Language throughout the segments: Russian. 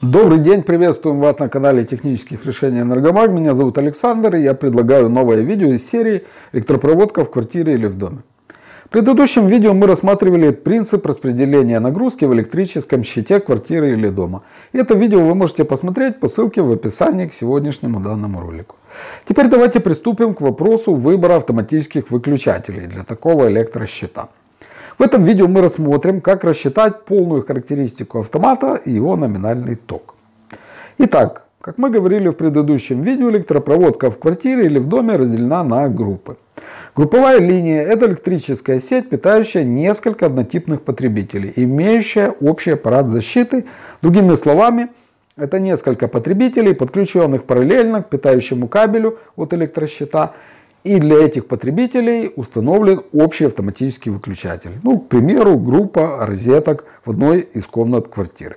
Добрый день, приветствуем вас на канале технических решений Энергомаг. Меня зовут Александр, и я предлагаю новое видео из серии «Электропроводка в квартире или в доме». В предыдущем видео мы рассматривали принцип распределения нагрузки в электрическом щите квартиры или дома. И это видео вы можете посмотреть по ссылке в описании к сегодняшнему данному ролику. Теперь давайте приступим к вопросу выбора автоматических выключателей для такого электрощита. В этом видео мы рассмотрим, как рассчитать полную характеристику автомата и его номинальный ток. Итак, как мы говорили в предыдущем видео, электропроводка в квартире или в доме разделена на группы. Групповая линия – это электрическая сеть, питающая несколько однотипных потребителей, имеющая общий аппарат защиты. Другими словами, это несколько потребителей, подключенных параллельно к питающему кабелю от электрощита. И для этих потребителей установлен общий автоматический выключатель. К примеру, группа розеток в одной из комнат квартиры.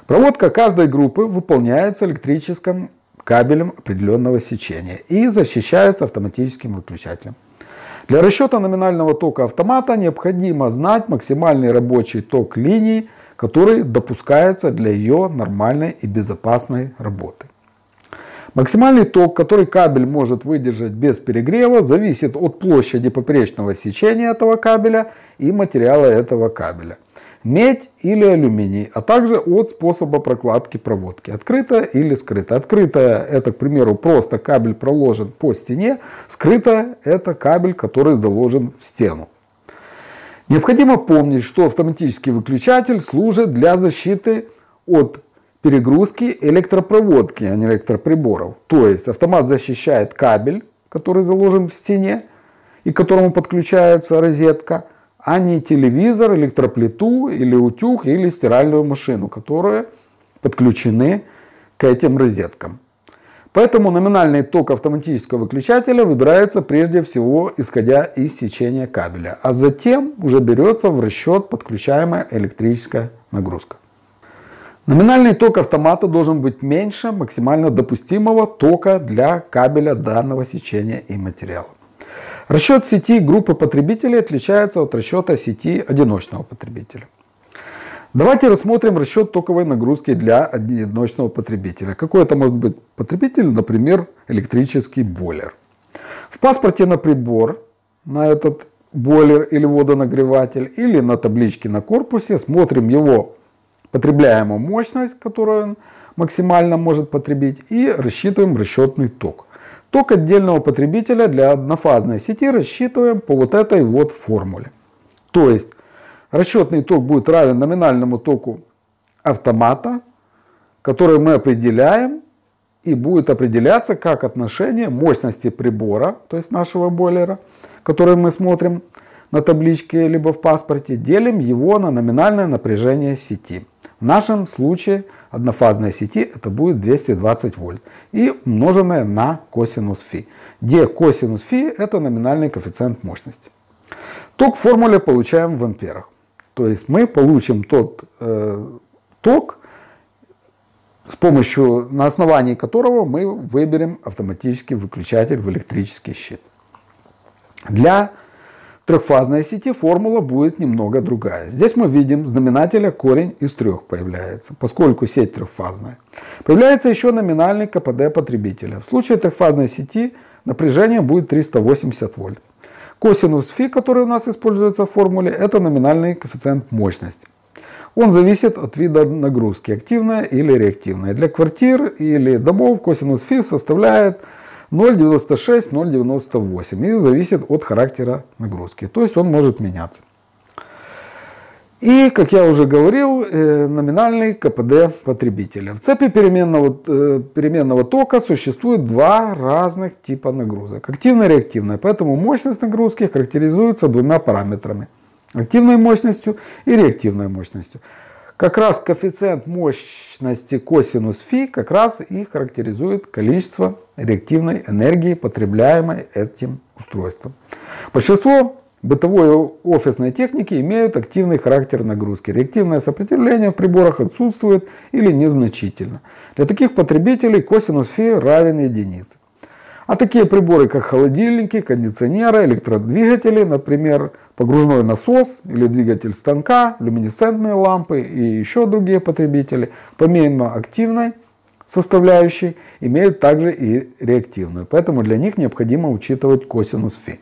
Проводка каждой группы выполняется электрическим кабелем определенного сечения и защищается автоматическим выключателем. Для расчета номинального тока автомата необходимо знать максимальный рабочий ток линии, который допускается для ее нормальной и безопасной работы. Максимальный ток, который кабель может выдержать без перегрева, зависит от площади поперечного сечения этого кабеля и материала этого кабеля. Медь или алюминий, а также от способа прокладки проводки. Открытая или скрытая. Открытая — это, к примеру, просто кабель проложен по стене. Скрытая — это кабель, который заложен в стену. Необходимо помнить, что автоматический выключатель служит для защиты от перегрузки электропроводки, а не электроприборов. То есть автомат защищает кабель, который заложен в стене и к которому подключается розетка, а не телевизор, электроплиту или утюг или стиральную машину, которые подключены к этим розеткам. Поэтому номинальный ток автоматического выключателя выбирается прежде всего исходя из сечения кабеля, а затем уже берется в расчет подключаемая электрическая нагрузка. Номинальный ток автомата должен быть меньше максимально допустимого тока для кабеля данного сечения и материала. Расчет сети группы потребителей отличается от расчета сети одиночного потребителя. Давайте рассмотрим расчет токовой нагрузки для одиночного потребителя. Какой это может быть потребитель? Например, электрический бойлер. В паспорте на прибор, на этот бойлер или водонагреватель, или на табличке на корпусе смотрим его потребляемую мощность, которую он максимально может потребить, и рассчитываем расчетный ток. Ток отдельного потребителя для однофазной сети рассчитываем по вот этой вот формуле. То есть расчетный ток будет равен номинальному току автомата, который мы определяем, и будет определяться как отношение мощности прибора, то есть нашего бойлера, который мы смотрим на табличке либо в паспорте, делим его на номинальное напряжение сети. В нашем случае однофазной сети это будет 220 вольт и умноженное на косинус φ, где косинус φ это номинальный коэффициент мощности. Ток в формуле получаем в амперах. То есть мы получим тот ток, на основании которого мы выберем автоматический выключатель в электрический щит. Для трехфазной сети формула будет немного другая. Здесь мы видим знаменателя корень из 3 появляется, поскольку сеть трехфазная. Появляется еще номинальный КПД потребителя. В случае трехфазной сети напряжение будет 380 вольт. Косинус φ, который у нас используется в формуле, это номинальный коэффициент мощности. Он зависит от вида нагрузки, активная или реактивная. Для квартир или домов косинус φ составляет 0,96-0,98 и зависит от характера нагрузки. То есть он может меняться. И, как я уже говорил, номинальный КПД потребителя. В цепи переменного тока существует два разных типа нагрузок. Активная и реактивная. Поэтому мощность нагрузки характеризуется двумя параметрами. Активной мощностью и реактивной мощностью. Как раз коэффициент мощности косинус φ как раз и характеризует количество реактивной энергии, потребляемой этим устройством. Большинство бытовой и офисной техники имеют активный характер нагрузки. Реактивное сопротивление в приборах отсутствует или незначительно. Для таких потребителей косинус φ равен единице. А такие приборы, как холодильники, кондиционеры, электродвигатели, например, погружной насос или двигатель станка, люминесцентные лампы и еще другие потребители, помимо активной составляющей, имеют также и реактивную. Поэтому для них необходимо учитывать косинус φ.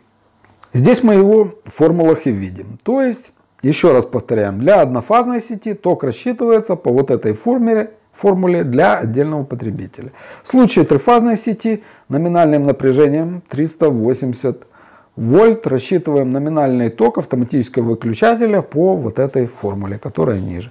Здесь мы его в формулах и видим. То есть, еще раз повторяем, для однофазной сети ток рассчитывается по вот этой формуле для отдельного потребителя. В случае трифазной сети номинальным напряжением 380 вольт рассчитываем номинальный ток автоматического выключателя по вот этой формуле, которая ниже.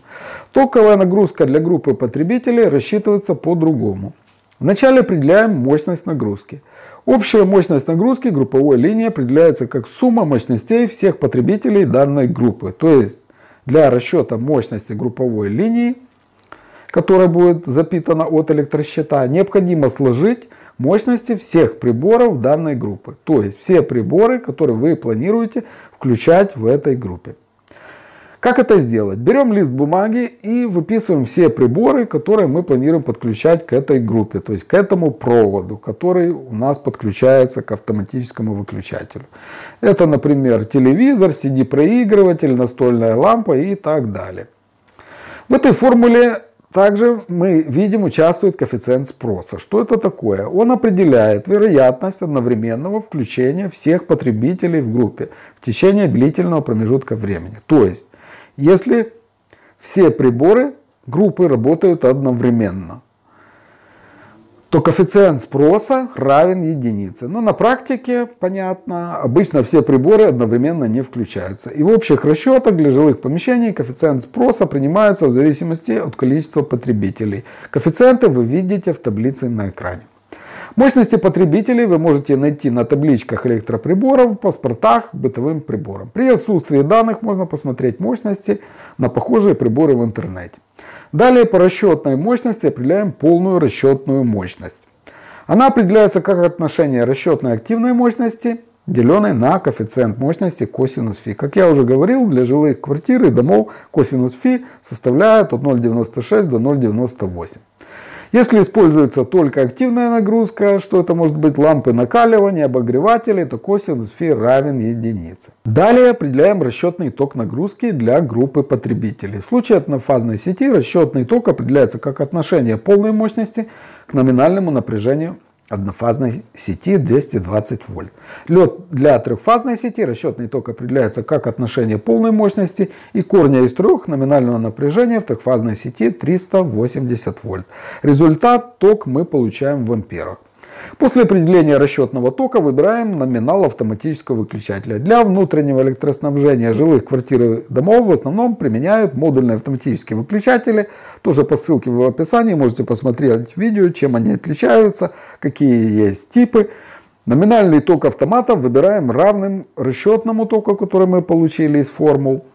Токовая нагрузка для группы потребителей рассчитывается по-другому. Вначале определяем мощность нагрузки. Общая мощность нагрузки групповой линии определяется как сумма мощностей всех потребителей данной группы. То есть для расчета мощности групповой линии, которая будет запитана от электросчета, необходимо сложить мощности всех приборов данной группы. То есть все приборы, которые вы планируете включать в этой группе. Как это сделать? Берем лист бумаги и выписываем все приборы, которые мы планируем подключать к этой группе. То есть к этому проводу, который у нас подключается к автоматическому выключателю. Это, например, телевизор, CD-проигрыватель, настольная лампа и так далее. В этой формуле также мы видим, участвует коэффициент спроса. Что это такое? Он определяет вероятность одновременного включения всех потребителей в группе в течение длительного промежутка времени. То есть, если все приборы группы работают одновременно, то коэффициент спроса равен единице. Но на практике, понятно, обычно все приборы одновременно не включаются. И в общих расчетах для жилых помещений коэффициент спроса принимается в зависимости от количества потребителей. Коэффициенты вы видите в таблице на экране. Мощности потребителей вы можете найти на табличках электроприборов, в паспортах к бытовым приборам. При отсутствии данных можно посмотреть мощности на похожие приборы в интернете. Далее по расчетной мощности определяем полную расчетную мощность. Она определяется как отношение расчетной активной мощности, деленной на коэффициент мощности косинус φ. Как я уже говорил, для жилых квартир и домов косинус φ составляет от 0,96 до 0,98. Если используется только активная нагрузка, что это может быть лампы накаливания, обогреватели, то косинус φ равен единице. Далее определяем расчетный ток нагрузки для группы потребителей. В случае однофазной сети расчетный ток определяется как отношение полной мощности к номинальному напряжению однофазной сети 220 вольт. Для трехфазной сети расчетный ток определяется как отношение полной мощности и корня из трех номинального напряжения в трехфазной сети 380 вольт. Результат ток мы получаем в амперах. После определения расчетного тока выбираем номинал автоматического выключателя. Для внутреннего электроснабжения жилых квартир и домов в основном применяют модульные автоматические выключатели. Тоже по ссылке в описании можете посмотреть видео, чем они отличаются, какие есть типы. Номинальный ток автомата выбираем равным расчетному току, который мы получили из формул,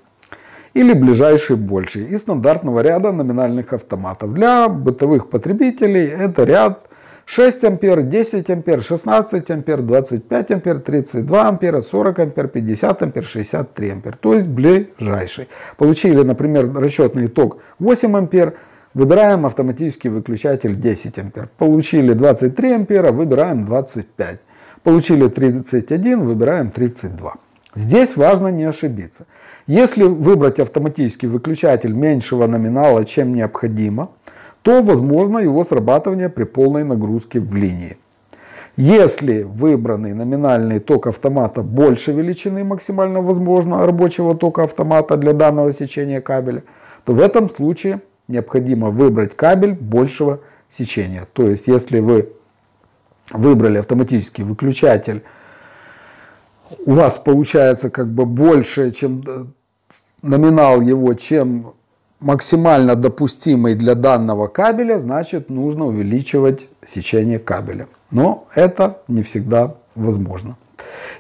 или ближайший больший из стандартного ряда номинальных автоматов. Для бытовых потребителей это ряд 6 ампер, 10 ампер, 16 ампер, 25 ампер, 32 ампера, 40 ампер, 50 ампер, 63 ампер. То есть ближайший. Получили, например, расчетный ток 8 ампер, выбираем автоматический выключатель 10 ампер. Получили 23 ампера, выбираем 25. Получили 31, выбираем 32. Здесь важно не ошибиться. Если выбрать автоматический выключатель меньшего номинала, чем необходимо, то возможно его срабатывание при полной нагрузке в линии. Если выбранный номинальный ток автомата больше величины максимально возможного рабочего тока автомата для данного сечения кабеля, то в этом случае необходимо выбрать кабель большего сечения. То есть если вы выбрали автоматический выключатель, у вас получается как бы больше, чем номинал его, чем максимально допустимый для данного кабеля, значит нужно увеличивать сечение кабеля. Но это не всегда возможно.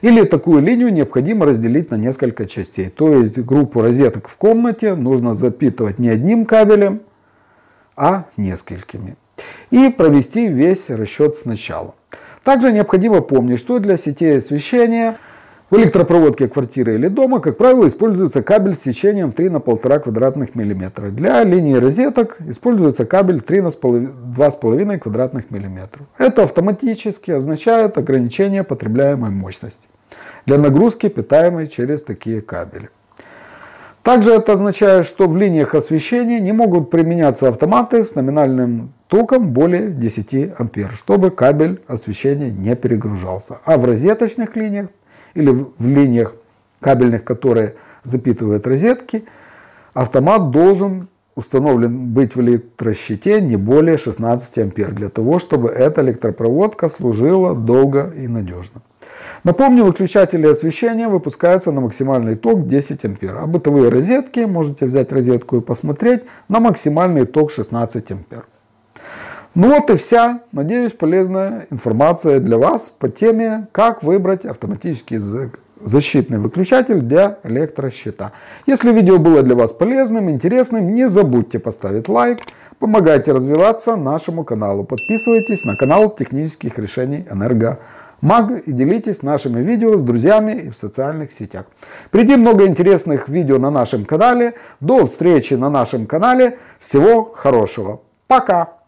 Или такую линию необходимо разделить на несколько частей. То есть группу розеток в комнате нужно запитывать не одним кабелем, а несколькими. И провести весь расчет сначала. Также необходимо помнить, что для сетей освещения в электропроводке квартиры или дома, как правило, используется кабель с сечением 3 на 1,5 квадратных миллиметра. Для линии розеток используется кабель 3 на 2,5 квадратных миллиметра. Это автоматически означает ограничение потребляемой мощности. для нагрузки, питаемой через такие кабели. Также это означает, что в линиях освещения не могут применяться автоматы с номинальным током более 10 ампер, чтобы кабель освещения не перегружался. А в розеточных линиях или в линиях кабельных, которые запитывают розетки, автомат должен установлен быть в электрощите не более 16 ампер, для того, чтобы эта электропроводка служила долго и надежно. Напомню, выключатели освещения выпускаются на максимальный ток 10 ампер, а бытовые розетки, можете взять розетку и посмотреть, на максимальный ток 16 ампер. Ну вот и вся, надеюсь, полезная информация для вас по теме, как выбрать автоматический защитный выключатель для электрощита. Если видео было для вас полезным, интересным, не забудьте поставить лайк, помогайте развиваться нашему каналу, подписывайтесь на канал технических решений Энергомаг и делитесь нашими видео с друзьями и в социальных сетях. Впереди много интересных видео на нашем канале. До встречи на нашем канале. Всего хорошего. Пока!